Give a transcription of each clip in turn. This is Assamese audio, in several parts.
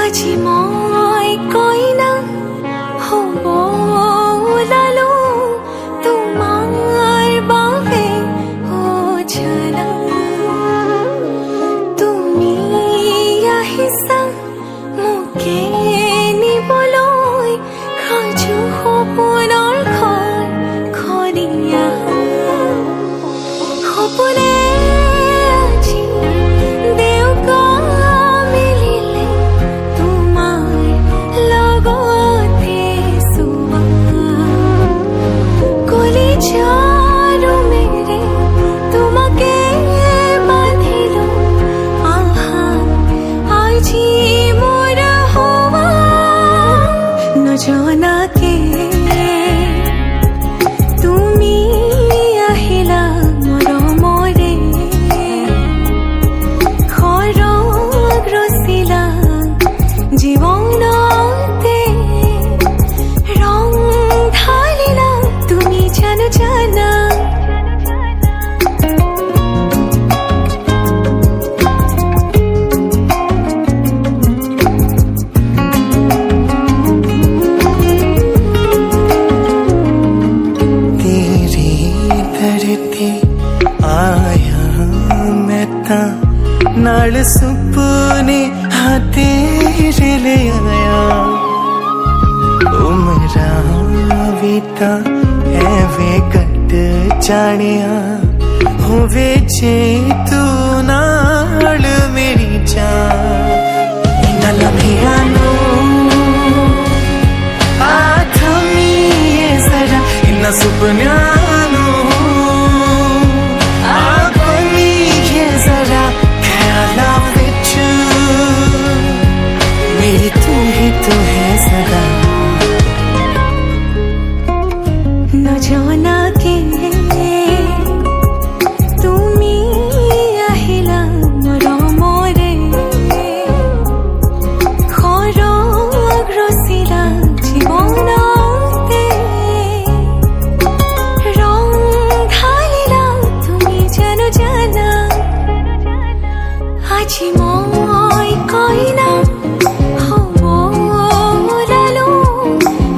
আজি মই কইনা হ'ব ওলালো তোমাৰ বাবে অ জানা তুমি আহিছা মোকে নিবলৈ সাজু সপোনৰ ঘৰ খনিয়া সপোনে আজি দেউকা মিলিলে তোমাৰ লগতে চুৱা কলিজাৰো মেৰে তোমাকে বান্ধিলো আহা আজি মোৰ হোৱা নজনাকে তুমি আহিলা মৰমৰে খৰগ ৰচিলা জীৱনতে ৰং ঢালিলা তুমি জানো জানা तेरी धरती आया मैं ता नाल सुपने हाँ तेरे ले आया उमरा बीता है वे कट जानिया होवे जे तू नाल मेरी जान इन्ना लम्हिया नो आथमी ये जरा इन्ना सुपन्या नो आखमी ये जरा ख्याला विच मेरी तू ही तो है सदा নজনাকে তুমি আহিলা মৰমৰে খৰগ ৰচিলা জীৱনতে ৰং ঢালিলা তুমি জানো জানা আজি মই কইনা হ'ব ওলালো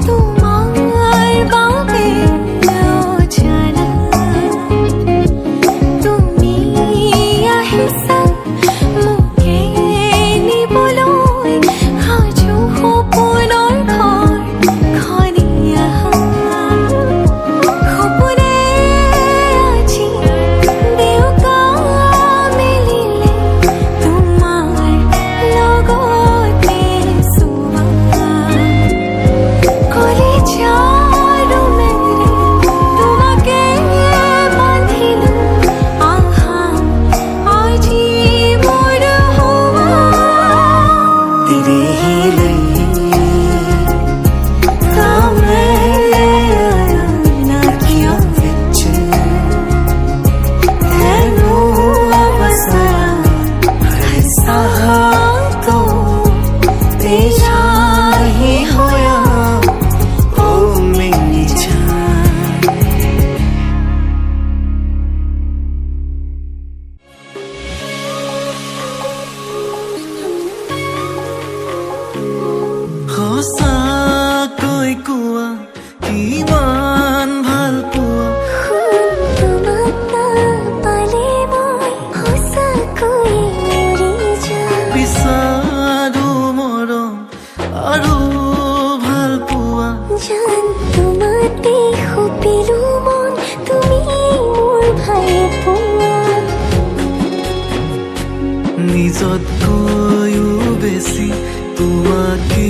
তোমাৰ বাবে অ জানা তুমি আহিছা মোকে নিবলৈ সাজু সপোনৰ ঘৰ খনিয়া সপোনে আজি দেউকা মিলিলে তোমাৰ লগতে চুৱা কলিজাৰো মেৰে তোমাকে বান্ধিলো আহা আজি মোৰ হোৱা तेरे ही लिए কামে अखियों विच ਤੈਨੂੰ ਅਵਸਰਾ ऐसा तो तेरा ही होया ओ मेरी जान সঁচাকৈ কোৱা কিমান ভাল পোৱা তোমাক পালে মই সঁচাকৈ মৰি যাম বিচাৰো মৰম আৰু ভাল পোৱা জান তোমাতে সপিলো মন তুমি মোৰ ভাই পোৱা নিজতকৈও বেছি তোমাকে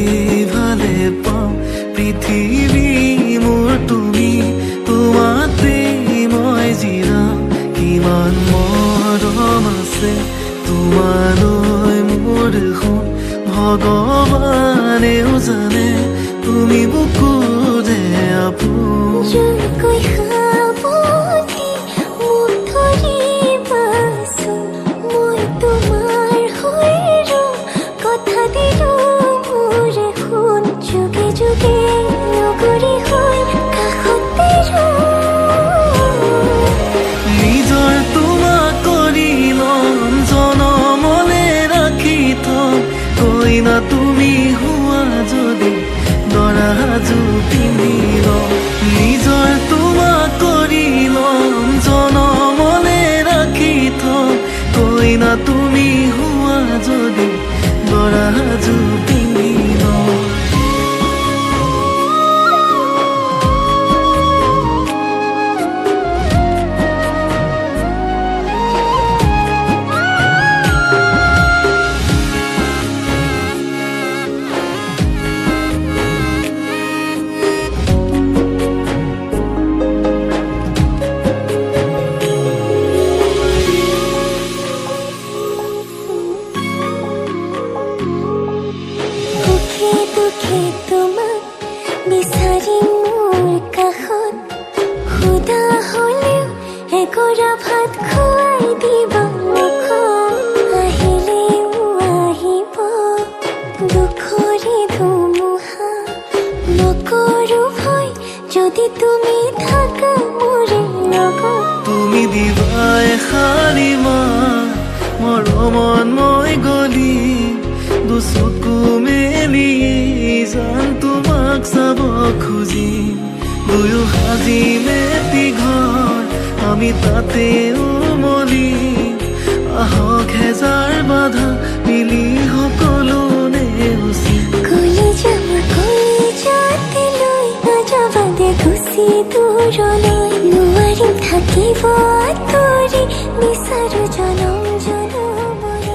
ভালে পাওঁ পৃথিৱী মোৰ তুমি তোমাতে মই জিৰাম কিমান মৰম আছে তোমালৈ মোৰ সোণ ভগৱানেও জানে তুমি বুকুৰে আপোন জোনকৈ সাৱটি মোক ভাত খুৱাই দিবা মুখত আহিলেও আহিব দুখৰে ধুমুহা নকৰো ভয় যদি তুমি থাকা মোৰে লগত তুমি দিবাই শাৰীমা মৰমত মই গলি দুচকু মেলি যান তোমাক চাব খুজি দুয়ো সাজি মেটি ঘৰ আমি তাতে উমলি আহক হেজাৰ বাধা মিলি সকলো নেওচি কলিজা মোৰ কলিজাতে লৈ নাযাবা দে গুচি দূৰলৈ নোৱাৰিম থাকিব আঁতৰি বিচাৰো জনম জনমলৈ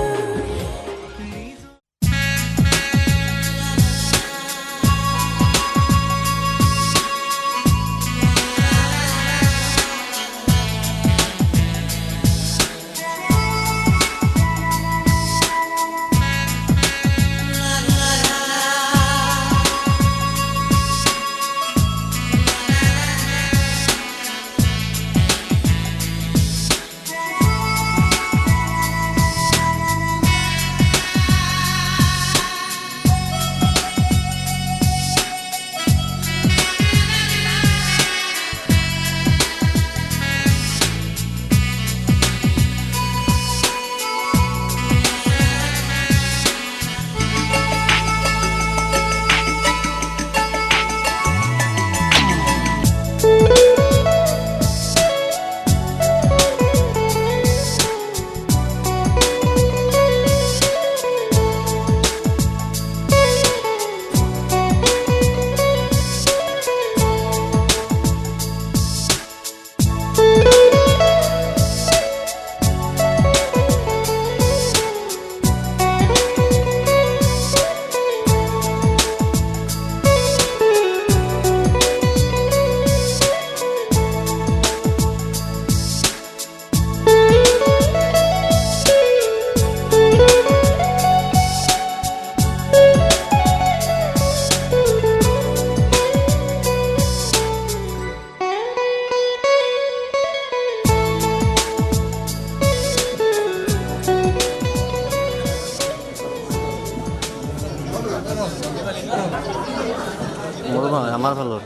আমাৰ ফালৰ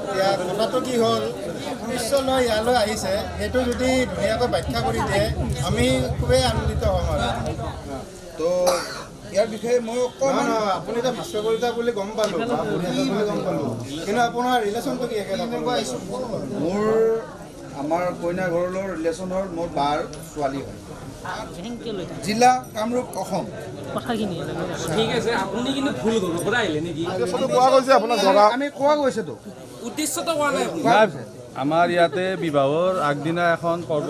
এতিয়া কথাটো কি হ'ল পিছলৈ ইয়ালৈ আহিছে সেইটো যদি ধুনীয়াকৈ ব্যাখ্যা কৰি দিয়ে আমি খুবেই আনন্দিত হ'ম আৰু তো ইয়াৰ বিষয়ে মই অকণমান আপুনি এতিয়া ভাস্কৰ কলিতা বুলি গম পালোঁ বা বুঢ়ীহাজৰ বুলি গম পালোঁ কিন্তু আপোনাৰ ৰিলেশ্যনটো কি একেলগে মোৰ আমাৰ কইনা ঘৰলৈ ৰিলেশ্যন হ'ল মোৰ বাৰ ছোৱালী হয় জিলা কামৰূপ অসম ঠিক আছে আপুনি কিন্তু ভুল ঘৰৰ পৰা আহিলে নেকি কোৱা গৈছে আপোনাৰ জগা আমি কোৱা গৈছেতো উদ্দেশ্যটো কোৱা নাই আমাৰ ইয়াতে বিবাহৰ আগদিনা এখন পৰ্ব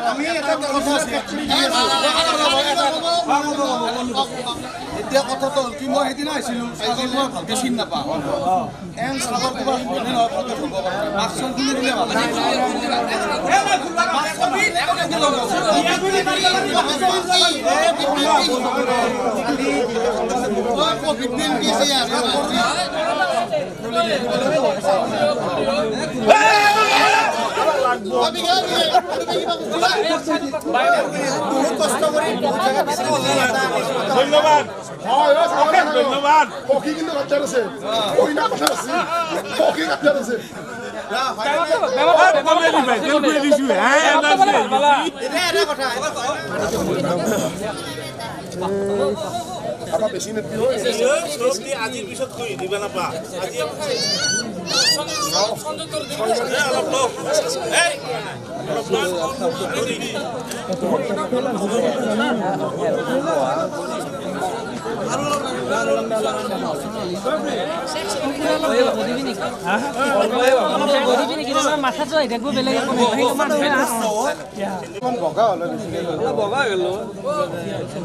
আমি এটা কথা এতিয়া কথাটো হ'ল কি মই সেইদিনা আহিছিলোঁ চাইকেল মই ভালকৈ চিনি নাপাওঁ এন চাবৰ কিবা হয়নে নহয় ভালকৈ ধৰিব পাৰে মাস্কখন খুলি দিলে ভাল ধন্যবাদ ধন্যবাদ পক্ষী কিন্তু কাপচার আছে কইনা কথা আছে পক্ষী কাপচার আছে apa besin itu আজিৰ পিছত কৈ দিবা নাপা আজি মাথা চলাই দেখবো বেলেগ বগা হ'লে বেছিকৈ বগা হৈ গ'ল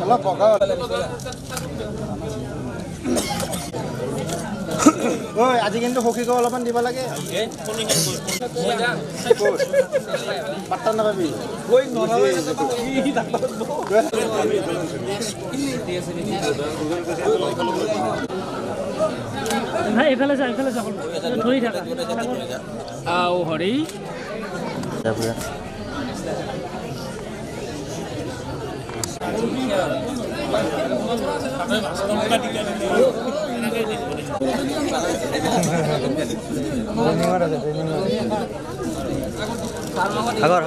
অলপ বগা ঐ আজি কিন্তু সখীকো অলপমান দিব লাগে পাত্তা নাপাবি এইফালে যা ধৰি থাকা আও হৰি সাগৰ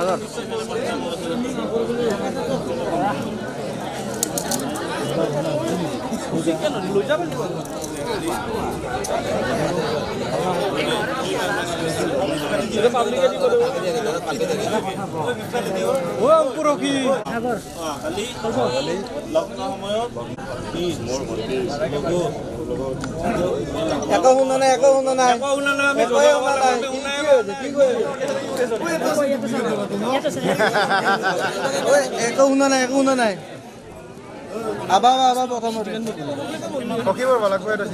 একো শুনা নাই একো শুনা নাই আবা প্ৰথমতে সখীবোৰ ভাল লাগব এটা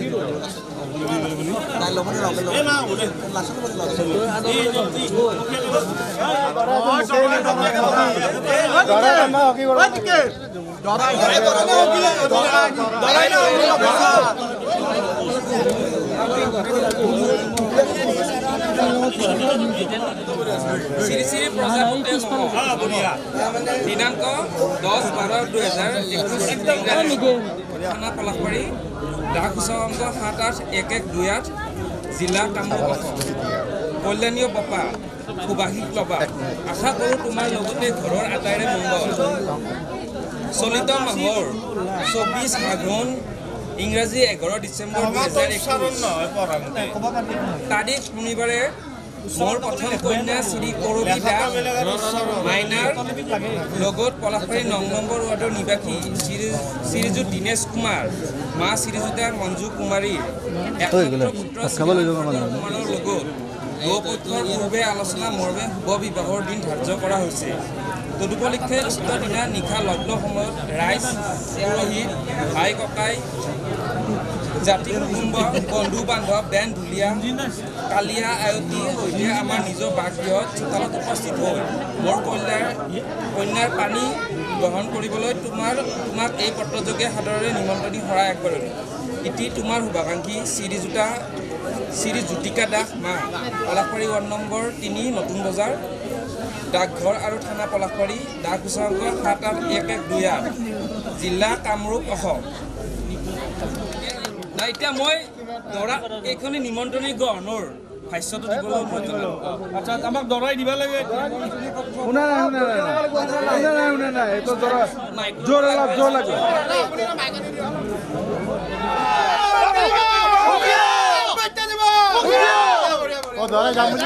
শ্ৰী শ্ৰী প্ৰজাপতি দিনাংক 10/12/2021 থানা পলাশবাৰী ডাক সূচক 781128 জিলা কামৰূপ কল্যাণীয় বাপা সুভাষিক লবা আশা কৰোঁ তোমাৰ লগতে ঘৰৰ আটাইৰে মংগল চলিত মাহৰ 24 আঘোণ ইংৰাজী 11 ডিচেম্বৰ 2021 তাৰিখ শনিবাৰে মোৰ প্ৰথম কন্যা শ্ৰী কৰবী দাস মাইনাৰ লগত পলাশবাৰী 9 নম্বৰ ৱাৰ্ডৰ নিবাসী শ্ৰীযুত দীনেশ কুমাৰ মা শ্ৰীযুতা মঞ্জু কুমাৰীৰ কুমাৰৰ লগত দুয়োপক্ষৰ পূৰ্বে আলোচনা মৰ্মে শুভ বিবাহৰ দিন ধাৰ্য কৰা হৈছে তদুপলক্ষে উক্ত দিনা নিশা লগ্ন সময়ত ৰাইজ পুৰোহিত ভাই ককাই জাতি কুটুম্ব বন্ধু বান্ধৱ বেণ্ড ঢুলীয়া কালিয়া আয়তী সৈতে আমাৰ নিজৰ বাসগৃহত চোতালত উপস্থিত হ'ল মোৰ কন্যাৰ পানী গ্ৰহণ কৰিবলৈ তোমাক এই পত্ৰযোগে সাদৰেৰে নিমন্ত্ৰণী শৰাই আগবঢ়ালোঁ ইতি তোমাৰ শুভাকাংক্ষী শ্ৰীজ্যোতিকা দাস মা পলাশবাৰী ৱাৰ্ড নম্বৰ 3 নতুন বজাৰ ডাকঘৰ আৰু থানা পলাশবাৰী ডাক সূচক 781128 জিলা কামৰূপ অসম এতিয়া মই দৰা এইখনি নিমন্ত্ৰণী গ্ৰহণৰ ভাষ্যটো দিবলৈ মই আচ্ছা আমাক দৰাই দিব লাগে শুনা নাই এইটো জোৰ লাগে ধৰা যাম বুলি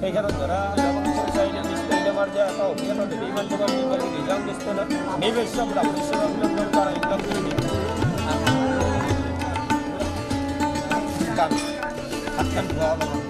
সেইখানে ধৰা আমাৰ যে এটা অভিযানৰ দেৱী ইমান জগত ৰিজাৰ্ভ দিছে না নিবেশ্য হাতখন ধোৱা প্ৰাণ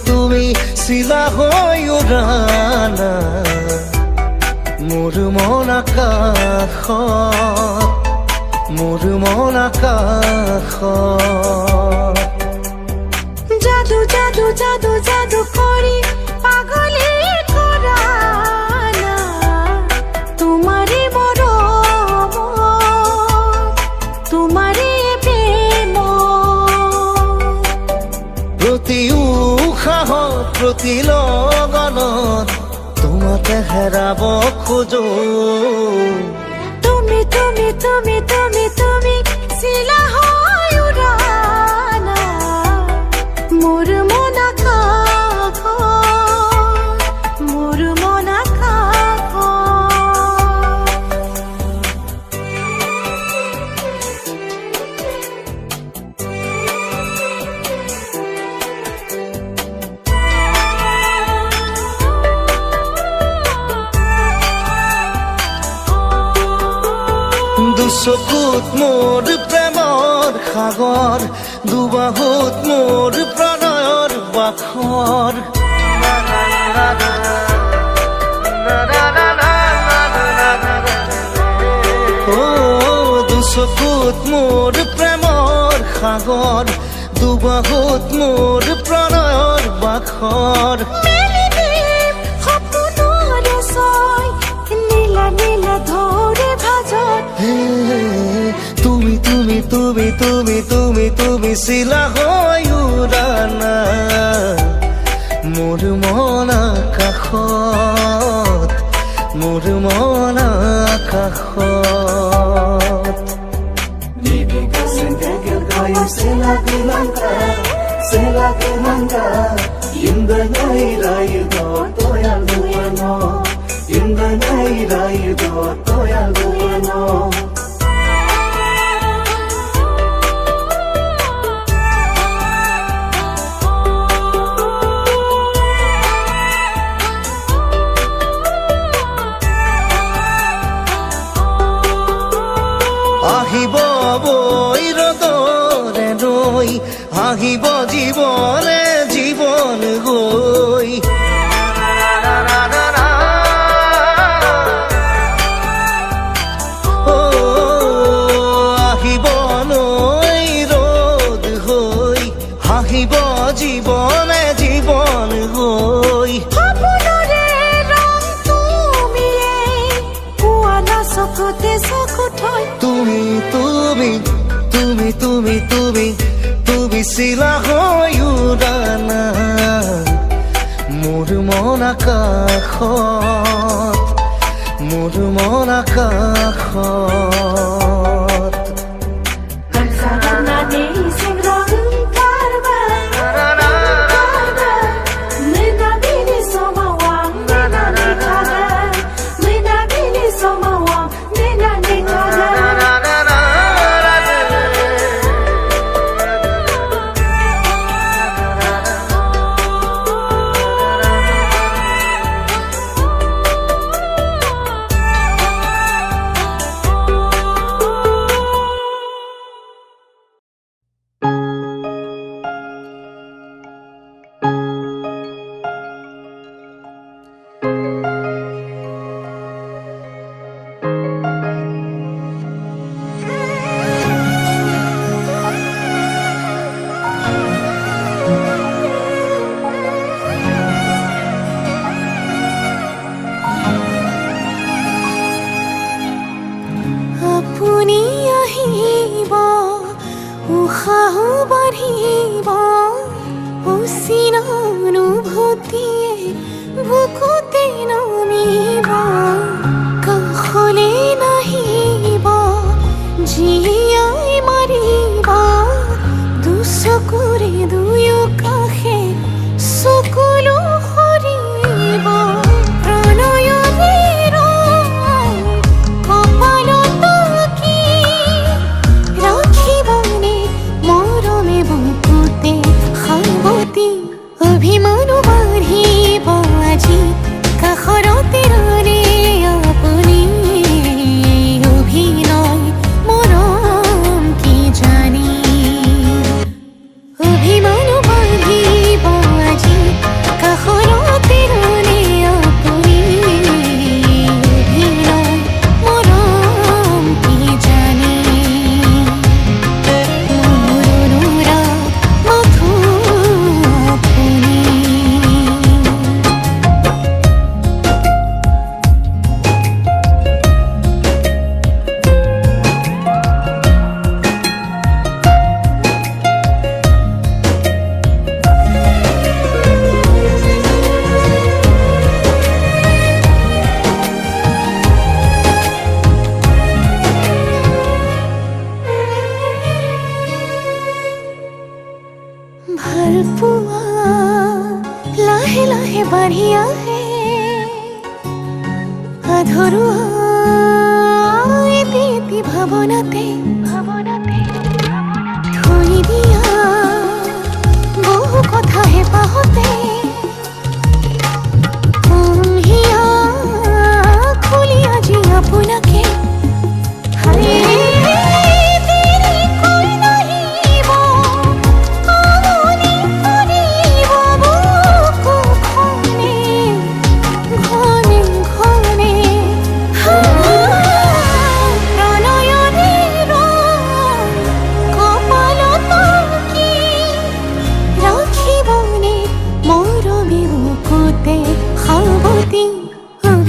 তুমি চিলা হৈ উৰানা মোৰ মন আকাশত জাদু জাদু জাদু জাদু কৰি পাগলী কৰা না তোমাৰে মৰম তোমাৰে প্ৰেম প্ৰতি উশাহত প্ৰতি লগনত তোমাকে হেৰাব খোজো তুমি তুমি তুমি তুমি তুমি চিলা হৈ উৰানা মোৰ মন আকাশত মোৰ মন আকাশত দুচকুত মোৰ প্ৰেমৰ সাগৰ দুবাহুত মোৰ প্ৰণয়ৰ বাখৰ দুচকুত মোৰ প্ৰেমৰ সাগৰ দুবাহুত মোৰ প্ৰণয়ৰ বাখৰ সপোনৰে ছয় নীলা নীলা ধৰে ভাজত তুমি তুমি তুমি তুমি তুমি তুমি চিলা হৈ উৰানা মোৰ মন আকাশত মোৰ মন আকাশত আহিব বৈৰদৰে নৈ আহিব জীৱনে জীৱন গৈ আহিব নৈ ৰ'দ হৈ আহিব জীৱনে জীৱন গৈ সপোনৰে ৰং তুমিয়ে কোৱা না চকুতে চকু থৈ তুমি তুমি তুমি তুমি তুমি তুমি চিলা হৈ উৰানা মোৰ মন আকাশত মোৰ মন আকাশত কাষে বাঢ়ি আহে আধৰুৱা এটি ভাৱনাতে থৈ দিয়া বহু কথা হেঁপাহতে হিয়া খুলি আজি আপোনাকে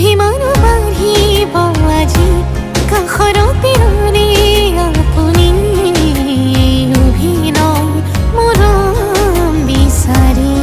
অভিমান বাঢ়িব আজি কাষৰতে ৰ'লে আপুনি অভিনয় মৰম বিচাৰি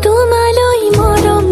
তোমালৈ মৰম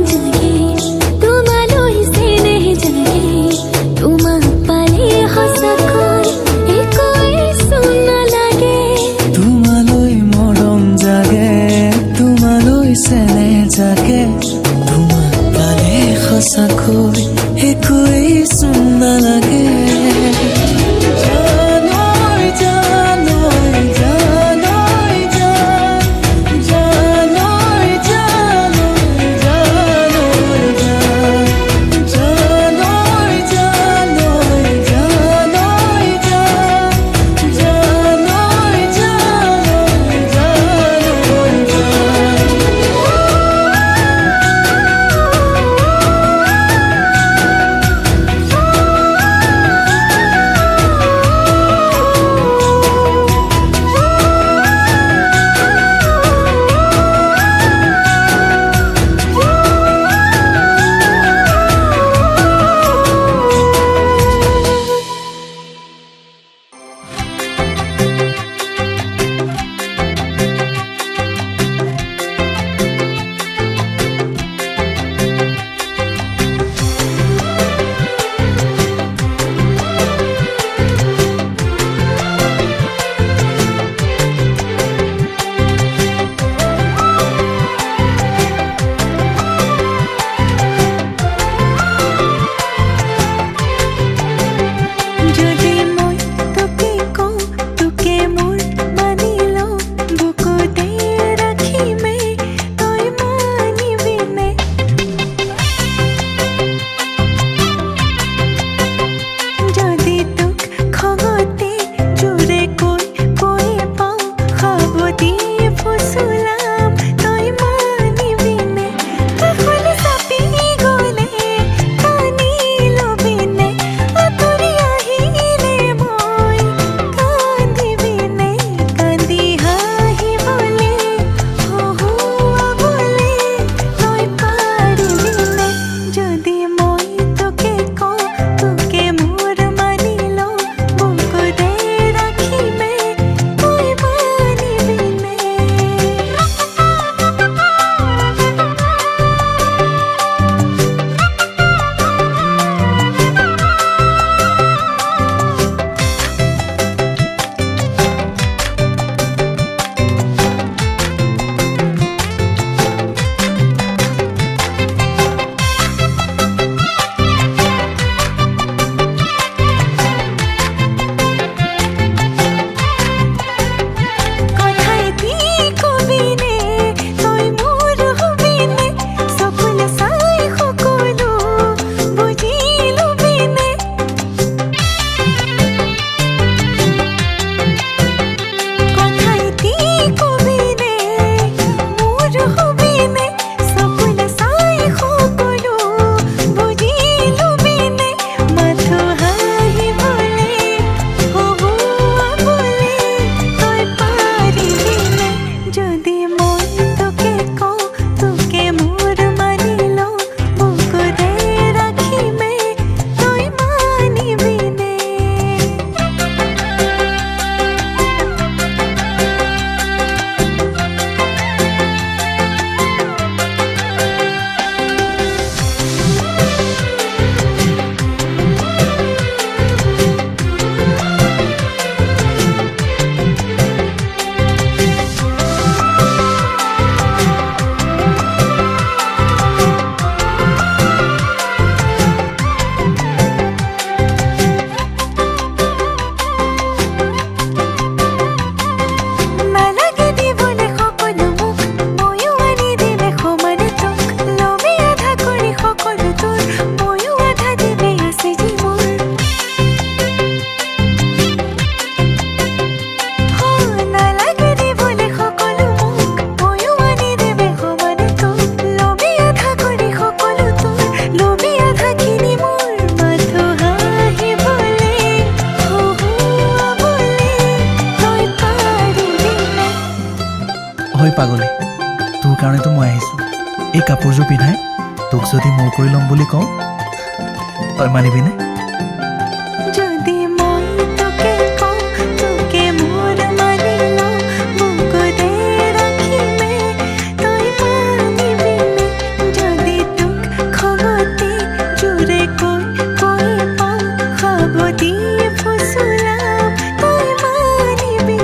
পাগলী তোৰ কাৰণেতো মই আহিছোঁ এই কাপোৰযোৰ পিন্ধাই তোক যদি মোৰ কৰি ল'ম বুলি কওঁ তই মানিবিনে যদি মই তোকে কওঁ তোকে মোৰ মানি ল বুকুতে ৰাখিমে তই মানিবিনে যদি তোক খঙতে জোৰে কৈ কৈ পাওঁ খবতি ফুচুলাম তই মানিবিনে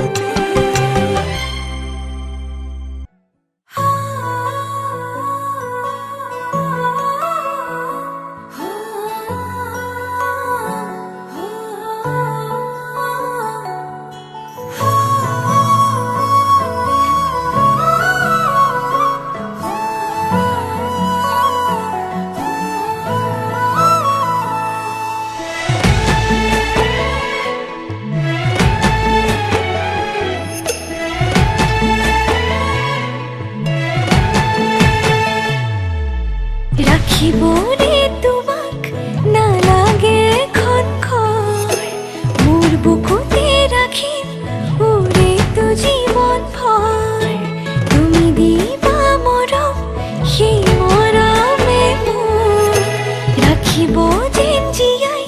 ৰাখিবনে তোমাক নালাগে খনখৰ মোৰ বুকুতে ৰাখিম উৰেতো জীৱন ভৰ তুমি দিবা মৰম সেই মৰমে মোৰ ৰাখিব যেন জীয়াই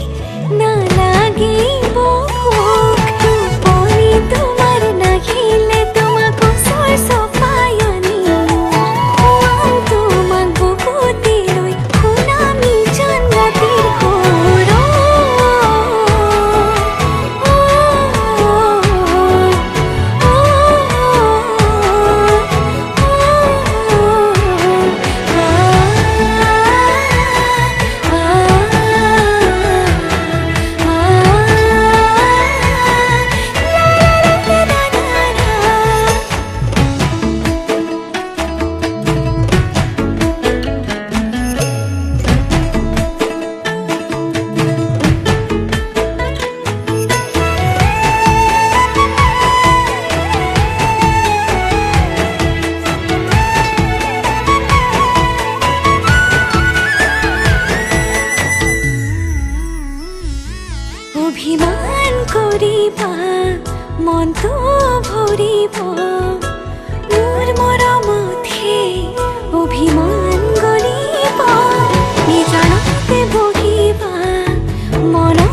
নালাগিব ভোক টোপনি তোমাৰ নাহিলে তোমাক ওচৰ চপাই আনিম তোমাক বুকুতে লৈ শুনামি জান ৰাতিৰ সুৰ অভিমান কৰিবা মনটো ভৰিব মোৰ মৰমতহে অভিমান গৰিব নিজানতে বহিবা মনত